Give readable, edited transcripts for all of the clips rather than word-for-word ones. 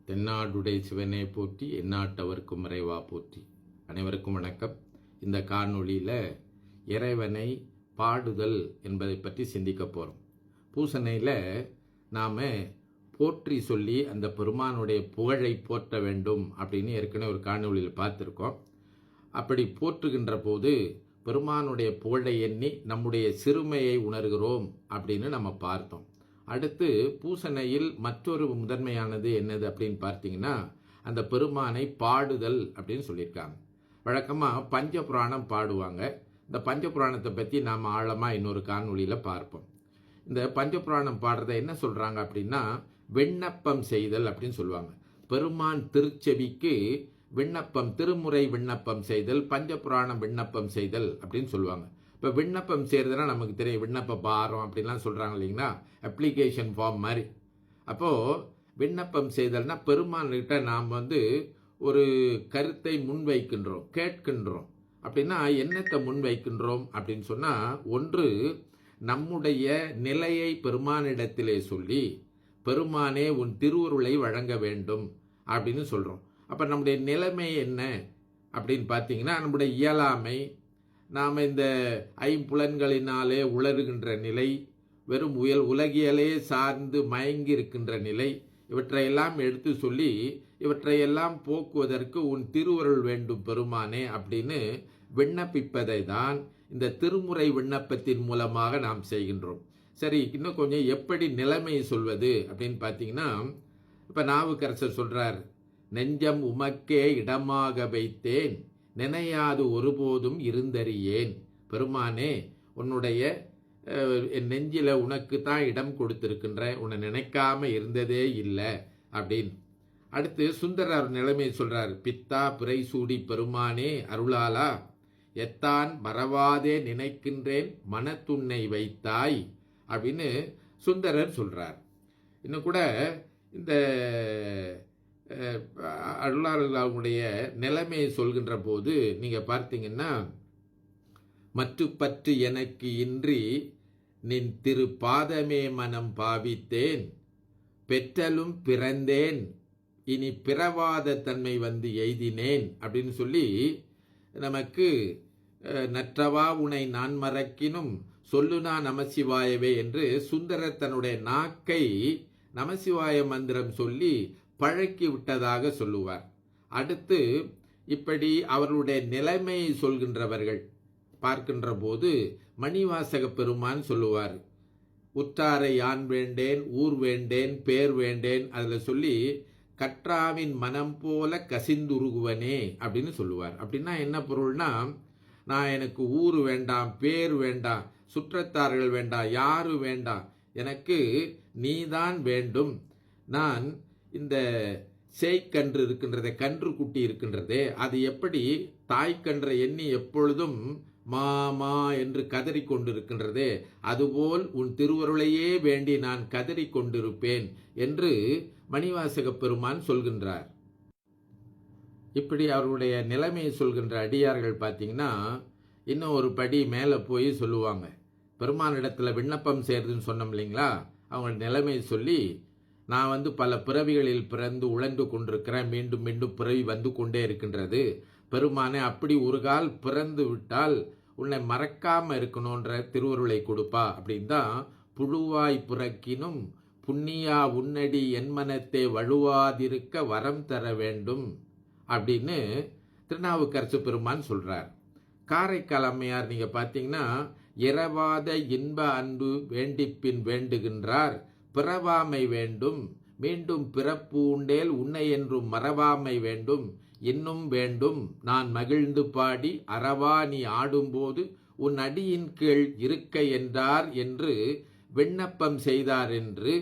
தென்னாடுடைய சிவனே போற்றி, எந்நாட்டவர்க்கும் இறைவா போற்றி. அனைவருக்கும் வணக்கம். இந்த காணொளியில் இறைவனை பாடுதல் என்பதை பற்றி சிந்திக்க போகிறோம். பூசணையில் நாம் போற்றி சொல்லி அந்த பெருமானுடைய புகழை போற்ற வேண்டும் அப்படின்னு ஏற்கனவே ஒரு காணொளியில் பார்த்துருக்கோம். அப்படி போற்றுகின்ற போது பெருமானுடைய புகழை எண்ணி நம்முடைய சிறுமையை உணர்கிறோம் அப்படின்னு நம்ம பார்த்தோம். அடுத்து பூசணையில் மற்றொரு முதன்மையானது என்னது அப்படின்னு பார்த்தீங்கன்னா, அந்த பெருமானை பாடுதல் அப்படின்னு சொல்லியிருக்காங்க. வழக்கமாக பஞ்சபுராணம் பாடுவாங்க. இந்த பஞ்சபுராணத்தை பற்றி நாம் ஆழமாக இன்னொரு காணொளியில் பார்ப்போம். இந்த பஞ்சபுராணம் பாடுறதை என்ன சொல்கிறாங்க அப்படின்னா, விண்ணப்பம் செய்தல் அப்படின்னு சொல்லுவாங்க. பெருமான் திருச்செவிக்கு விண்ணப்பம், திருமுறை விண்ணப்பம் செய்தல், பஞ்சபுராணம் விண்ணப்பம் செய்தல் அப்படின்னு சொல்லுவாங்க. இப்போ விண்ணப்பம் செய்கிறதுனா நமக்கு தெரியும், விண்ணப்ப பாரம் அப்படின்லாம் சொல்கிறாங்க இல்லைங்களா, அப்ளிகேஷன் ஃபார்ம் மாதிரி. அப்போது விண்ணப்பம் செய்தல்னா பெருமான்கிட்ட நாம் ஒரு கருத்தை முன்வைக்கின்றோம், கேட்கின்றோம். அப்படின்னா என்னத்தை முன்வைக்கின்றோம் அப்படின்னு சொன்னால், ஒன்று நம்முடைய நிலையை பெருமானிடத்திலே சொல்லி, பெருமானே உன் திருவுருளை வழங்க வேண்டும் அப்படின்னு சொல்கிறோம். அப்போ நம்முடைய நிலைமை என்ன அப்படின்னு பார்த்தீங்கன்னா, நம்முடைய இயலாமை, நாம் இந்த ஐம்புலன்களினாலே உளறுகின்ற நிலை, வெறும் உலகியலே சார்ந்து மயங்கி இருக்கின்ற நிலை, இவற்றையெல்லாம் எடுத்து சொல்லி இவற்றையெல்லாம் போக்குவதற்கு உன் திருவருள் வேண்டும் பெருமானே அப்படின்னு விண்ணப்பிப்பதை தான் இந்த திருமுறை விண்ணப்பத்தின் மூலமாக நாம் செய்கின்றோம். சரி, இன்னும் கொஞ்சம் எப்படி நிலைமை சொல்வது அப்படின்னு பார்த்தீங்கன்னா, இப்போ நாவுக்கரசர் சொல்கிறார், நெஞ்சம் உமக்கே இடமாக வைத்தேன், நினையாது ஒருபோதும் இருந்தறியேன். பெருமானே, உன்னுடைய என் நெஞ்சில் உனக்கு தான் இடம் கொடுத்துருக்கின்றேன், உன்னை நினைக்காம இருந்ததே இல்லை அப்படின்னு. அடுத்து சுந்தரர் நிலைமை சொல்றார், பித்தா பிறை சூடி பெருமானே அருளாலா, எத்தான் மறவாதே நினைக்கின்றேன் மனத்துன்னை வைத்தாய் அப்படின்னு சுந்தரர் சொல்றார். இன்னும் கூட இந்த அருளாளர்களுடைய நிலைமையை சொல்கின்ற போது நீங்கள் பார்த்தீங்கன்னா, மற்ற பற்று எனக்கு இன்றி நின் திரு பாதமே மனம் பாவித்தேன், பெற்றலும் பிறந்தேன் இனி பிறவாத தன்மை எய்தினேன் அப்படின்னு சொல்லி நமக்கு நற்றவா உனை நான் மறக்கினும் சொல்லுனா நமசிவாயவே என்று சுந்தரர் தன்னுடைய நாக்கை நமசிவாய மந்திரம் சொல்லி பழக்கி விட்டதாக சொல்லுவார். அடுத்து இப்படி அவர்களுடைய நிலைமையை சொல்கின்றவர்கள் பார்க்கின்ற போது மணிவாசக பெருமான் சொல்லுவார், உற்றாரை யான் வேண்டேன், ஊர் வேண்டேன், பேர் வேண்டேன், அதில் சொல்லி கற்றாவின் மனம் போல கசிந்துருகுவனே அப்படின்னு சொல்லுவார். அப்படின்னா என்ன பொருள்னா, நான் எனக்கு ஊர் வேண்டாம், பேர் வேண்டாம், சுற்றத்தார்கள் வேண்டாம், யாரு வேண்டாம், எனக்கு நீதான் வேண்டும். நான் இந்த சேய்க்கன்று இருக்கின்றதே, கன்று குட்டி இருக்கின்றதே, அது எப்படி தாய்க்கன்ற எண்ணி எப்பொழுதும் மாமா என்று கதறி கொண்டிருக்கின்றதே, அதுபோல் உன் திருவருளையே வேண்டி நான் கதறி கொண்டிருப்பேன் என்று மணிவாசக பெருமான் சொல்கின்றார். இப்படி அவர்களுடைய நிலைமையை சொல்கின்ற அடியார்கள் பார்த்தீங்கன்னா, இன்னும் ஒரு படி மேலே போய் சொல்லுவாங்க. பெருமானிடத்தில் விண்ணப்பம் செய்யறதுன்னு சொன்னோம் இல்லைங்களா, அவங்க நிலைமையை சொல்லி, நான் பல பிறவிகளில் பிறந்து உழன்று கொண்டிருக்கிறேன், மீண்டும் மீண்டும் பிறவி வந்து கொண்டே இருக்கின்றது. பெருமானே, அப்படி ஒரு கால் பிறந்து விட்டால் உன்னை மறக்காம இருக்கணுன்ற திருவருளை கொடுப்பா அப்படின்னு தான், புழுவாய் பிறக்கினும் புண்ணியா உன்னடி என் மனத்தை வழுவாதிருக்க வரம் தர வேண்டும் அப்படின்னு திருநாவுக்கரசு பெருமான் சொல்றார். காரைக்கால் அம்மையார் நீங்க பார்த்தீங்கன்னா, இரவாத இன்ப அன்பு வேண்டிப்பின் வேண்டுகின்றார், பிறவாமை வேண்டும், மீண்டும் பிறப்பு உண்டேல் உன்னை என்றும் மறவாமை வேண்டும், இன்னும் வேண்டும் நான் மகிழ்ந்து பாடி அறவா நீ ஆடும்போது உன் அடியின் கீழ் இருக்க என்றார் என்று விண்ணப்பம் செய்தார் என்று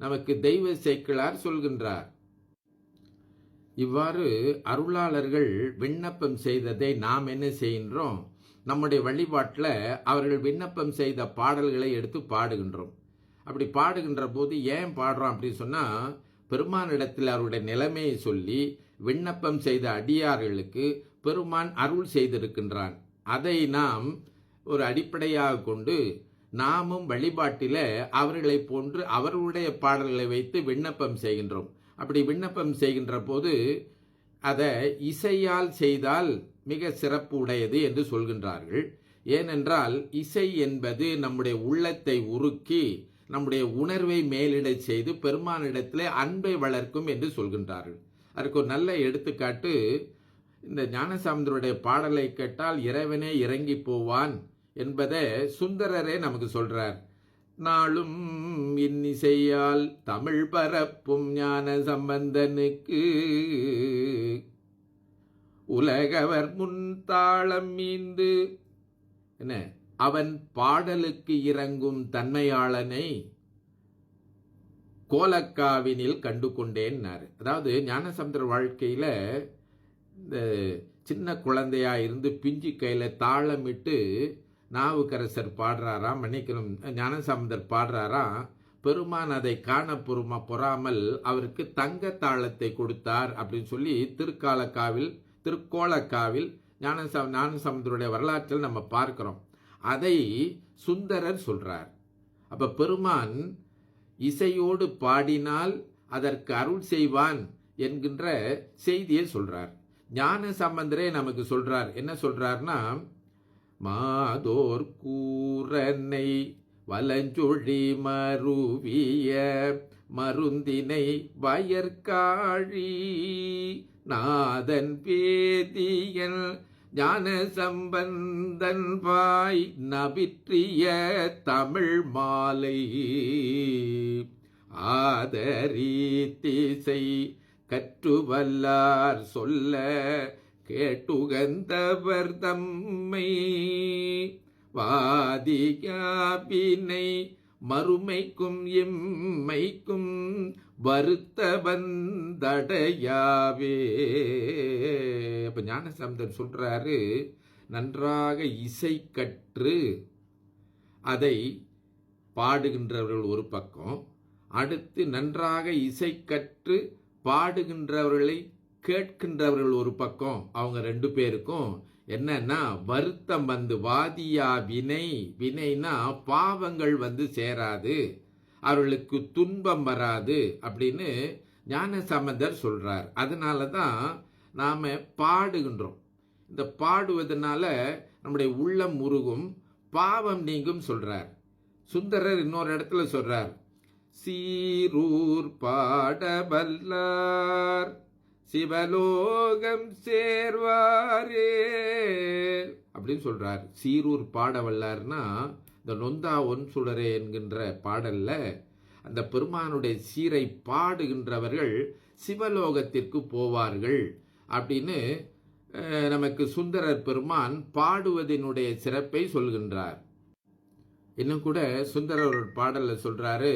நமக்கு தெய்வ சேக்கிழார் சொல்கின்றார். இவ்வாறு அருளாளர்கள் விண்ணப்பம் செய்ததை நாம் என்ன செய்கின்றோம், நம்முடைய வழிபாட்டில் அவர்கள் விண்ணப்பம் செய்த பாடல்களை எடுத்து பாடுகின்றோம். அப்படி பாடுகின்ற போது ஏன் பாடுறோம் அப்படின்னு சொன்னால், பெருமானிடத்தில் அவருடைய நிலைமையை சொல்லி விண்ணப்பம் செய்த அடியார்களுக்கு பெருமான் அருள் செய்திருக்கின்றான். அதை நாம் ஒரு அடிப்படையாக கொண்டு நாமும் வழிபாட்டில் அவர்களை போன்று அவர்களுடைய பாடல்களை வைத்து விண்ணப்பம் செய்கின்றோம். அப்படி விண்ணப்பம் செய்கின்ற போது அதை இசையால் செய்தால் மிக சிறப்பு உடையது என்று சொல்கின்றார்கள். ஏனென்றால் இசை என்பது நம்முடைய உள்ளத்தை உருக்கி நம்முடைய உணர்வை மேலிடச் செய்து பெருமானிடத்திலே அன்பை வளர்க்கும் என்று சொல்கின்றார்கள். அதற்கு ஒரு நல்ல எடுத்துக்காட்டு, இந்த ஞானசம்பந்தருடைய பாடலை கேட்டால் இறைவனே இறங்கி போவான் என்பதை சுந்தரரே நமக்கு சொல்றார். நாளும் இன்னிசையால் தமிழ் பரப்பும் ஞான சம்பந்தனுக்கு உலகவர் முன் தாளம் மீண்டு என்ன அவன் பாடலுக்கு இறங்கும் தன்மையாளனை கோலக்காவினில் கண்டு கொண்டேன்னாரு. அதாவது ஞானசம்பந்தர் வாழ்க்கையில இந்த சின்ன குழந்தையா இருந்து பிஞ்சு கையில தாளமிட்டு நாவுக்கரசர் பாடுறாராம், மன்னிக்கணும், ஞானசம்பந்தர் பாடுறாராம். பெருமான் அதை காண பொறாமல் அவருக்கு தங்க தாளத்தை கொடுத்தார் அப்படின்னு சொல்லி திருக்கோலக்காவில் ஞானசம்பந்தருடைய வரலாற்றில் நம்ம பார்க்கிறோம். அதை சுந்தரர் சொல்றார். அப்ப பெருமான் இசையோடு பாடினால் அதற்கு அருள் செய்வான் என்கின்ற செய்தியை சொல்றார். ஞானசம்பந்தரே நமக்கு சொல்றார். என்ன சொல்றார்னா, மாதோர் கூரனை வலஞ்சொழி மருவிய மருந்தினை வயற்காழி நாதன் பேதியன் ஞான சம்பந்தன் வாய் நபிற்றிய தமிழ் மாலை ஆதரித்திசை கற்றுவல்லார் சொல்ல கேட்டுகந்தவர் தம்மை வாதியாபினை மறுமைக்கும் எம்மைக்கும் வருத்த வந்தடையாவே. அப்ப ஞானசம்பந்தர் சொல்றாரு, நன்றாக இசை கற்று அதை பாடுகின்றவர்கள் ஒரு பக்கம், அடுத்து நன்றாக இசை கற்று பாடுகின்றவர்களை கேட்கின்றவர்கள் ஒரு பக்கம். அவங்க ரெண்டு பேருக்கும் என்னன்னா வருத்தம் வந்து வாதியா வினைனா பாவங்கள் வந்து சேராது, அவர்களுக்கு துன்பம் வராது அப்படின்னு ஞானசம்பந்தர் சொல்றார். அதனால தான் நாம பாடுகின்றோம். இந்த பாடுவதனால நம்முடைய உள்ளம் உருகும், பாவம் நீங்கும் சொல்றார். சுந்தரர் இன்னொரு இடத்துல சொல்றார், சீரூர் பாடவல்லார் சிவலோகம் சேர்வாரே அப்படின்னு சொல்றார். சீரூர் பாடவல்லார்னா இந்த நொந்தா ஒன் சுடரே என்கின்ற பாடல்ல அந்த பெருமானுடைய சீரை பாடுகின்றவர்கள் சிவலோகத்திற்கு போவார்கள் அப்படின்னு நமக்கு சுந்தரர் பெருமான் பாடுவதனுடைய சிறப்பை சொல்கின்றார். இன்னும் கூட சுந்தரர் ஒரு பாடல்ல சொல்றாரு,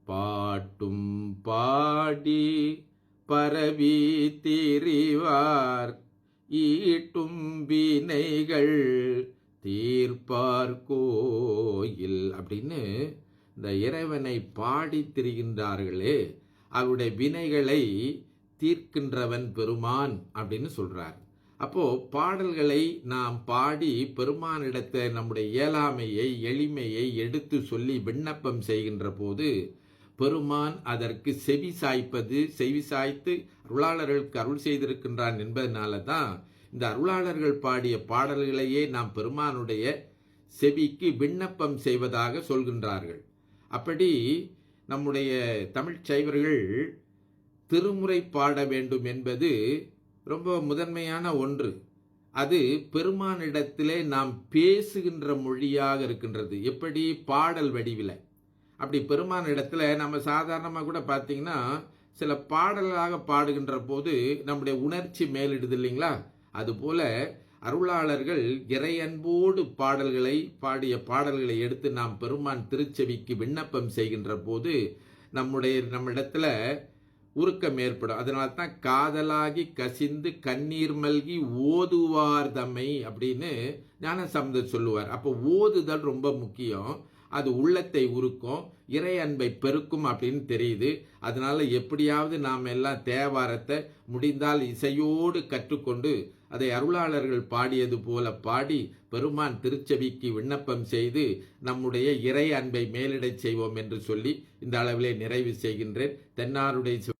பாட்டும் பாடி பரவி திரிவார் ஈட்டும் வினைகள் தீர்ப்பார் கோயில் அப்படின்னு இந்த இறைவனை பாடி திரிகின்றார்களே அவருடைய வினைகளை தீர்க்கின்றவன் பெருமான் அப்படின்னு சொல்றார். அப்போ பாடல்களை நாம் பாடி பெருமானிடத்தை நம்முடைய இயலாமையை எளிமையை எடுத்து சொல்லி விண்ணப்பம் செய்கின்ற போது பெருமான் அதற்கு செவி சாய்த்து அருளாளர்களுக்கு அருள் செய்திருக்கின்றான் என்பதனால தான் இந்த அருளாளர்கள் பாடிய பாடல்களையே நாம் பெருமானுடைய செவிக்கு விண்ணப்பம் செய்வதாக சொல்கின்றார்கள். அப்படி நம்முடைய தமிழ்ச் சைவர்கள் திருமுறை பாட வேண்டும் என்பது ரொம்ப முதன்மையான ஒன்று. அது பெருமானிடத்திலே நாம் பேசுகின்ற மொழியாக இருக்கின்றது. எப்படி பாடல் வடிவில், அப்படி பெருமான் இடத்துல நம்ம சாதாரணமாக கூட பார்த்தீங்கன்னா சில பாடலாக பாடுகின்ற போது நம்முடைய உணர்ச்சி மேலிடுது இல்லைங்களா? அதுபோல அருளாளர்கள் இறையன்போடு பாடிய பாடல்களை எடுத்து நாம் பெருமான் திருச்செவிக்கு விண்ணப்பம் செய்கின்ற போது நம்மிடத்துல உருக்கம் ஏற்படும். அதனால தான் காதலாகி கசிந்து கண்ணீர் மல்கி ஓதுவார் தம்மை அப்படின்னு ஞானசம்பந்தர் சொல்லுவார். அப்போ ஓதுதல் ரொம்ப முக்கியம். அது உள்ளத்தை உருக்கும், இறை அன்பை பெருக்கும் அப்படின்னு தெரியுது. அதனால எப்படியாவது நாம் எல்லாம் தேவாரத்தை முடிந்தால் இசையோடு கற்றுக்கொண்டு அதை அருளாளர்கள் பாடியது போல பாடி பெருமான் திருச்செவிக்கு விண்ணப்பம் செய்து நம்முடைய இறை அன்பை மேலிடச் செய்வோம் என்று சொல்லி இந்த அளவிலே நிறைவு செய்கின்றேன். தென்னாருடைய